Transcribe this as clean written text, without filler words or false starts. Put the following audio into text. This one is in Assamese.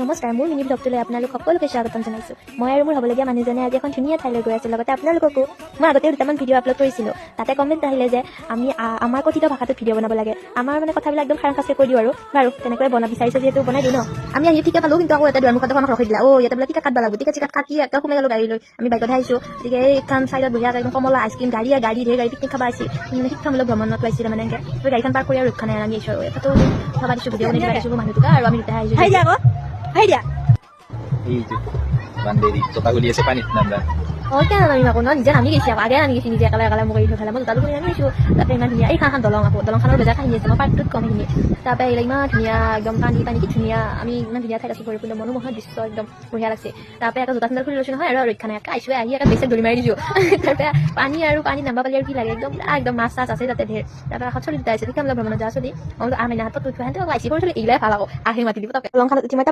নমস্কাৰ, মোৰ মিনি ব্লগটোলৈ আপোনালোক সকলোকে স্বাগতম জনাইছোঁ। মই আৰু মোৰ হ'বলগীয়া মানুহজনে আজি এখন ধুনীয়া ঠাইলৈ গৈ আছোঁ। লগতে আপোনালোককো মই আগতে দুটামান ভিডিঅ' আপলোড কৰিছিলোঁ। তাতে কমেণ্ট আহিলে যে আমি আমাৰ কথিত ভাষাটোত ভিডিঅ' বনাব লাগে। আমাৰ মানে কথাবিলাক একদম খাৰাং খাচকৈ কৈ দিওঁ আৰু বাৰু তেনেকৈ বিচাৰিছোঁ যিহেতু বনাই দিওঁ ন। আমি আহি ঠিকে পালোঁ, কিন্তু আকৌ এটা দুৱাৰমুখত আমাক ৰখাই দিলা। ইয়াতে বোলে টিকেট কাটব লাগিব। টিকেট কাটি একে সোমাই গ'লোঁ গাড়ী লৈ। আমি বাইকতহে আহিছোঁ। গতিকে এইখন চাইডত বঢ়িয়াকৈ একদম কমলা আইচক্ৰীম গাড়ী ঢেৰ গাড়ী পিকনিক খাব আহিছিল। শিক্ষামূলক ভ্ৰমণত আহিছিলে মানে এনেকৈ গাড়ীখন পাৰ কৰি আৰু ৰক্ষা নাই আমি আহিছোঁ। ফটো থবা দিছোঁ, ভিডিঅ' বনাই দিছোঁ মানুহটোক আৰু আমি দুটাহে আহিছোঁ। এই যে বান্দেরি তোতাগুলি আছে পানিত নামরা কেন নামিম আকৌ ন নিজে নামি গৈছে আকৌ আগে নামি গৈছে নিজে একেবাৰে মোক এৰি থৈ মই জোতাটো কৰি নামি গৈছোঁ। তাতে ইমান ধুনীয়া এইখন দলং আকৌ দলংখনৰ বেজাৰ কাহিনী আছে মই পাৰ্টটোত কম সেইখিনি। তাৰপৰা আহিলে ইমান ধুনীয়া একদম পানী কি ধুনীয়া আমি ইমান ধুনীয়া ঠাইত আছোঁ ভৰিপূৰ্ণ মনোমোহা দৃশ্য একদম বঢ়িয়া লাগছে। তাৰপৰা আকৌ জোতা চেণ্ডেল খুলি লৈছোঁ নহয় আৰু ৰক্ষা নাই আহিছোঁ আহি আকৌ বেছি দৌৰি মাৰি দিছোঁ। তাৰপৰা পানী নাম্বা পালি আৰু কি লাগে একদম মাছ চাছ আছে তাতে ঢেৰ। তাৰপৰা এখন চলি দুটা আছে শিক্ষামূলক ভ্ৰমণত যোৱা চলি আমি হাতত উঠোৱা হেঁতে আকৌ আইচি কৰি থ'লে এইগিলাই ভাল আকৌ আহি মাতি দিব তাকে দলংখনত উঠি মই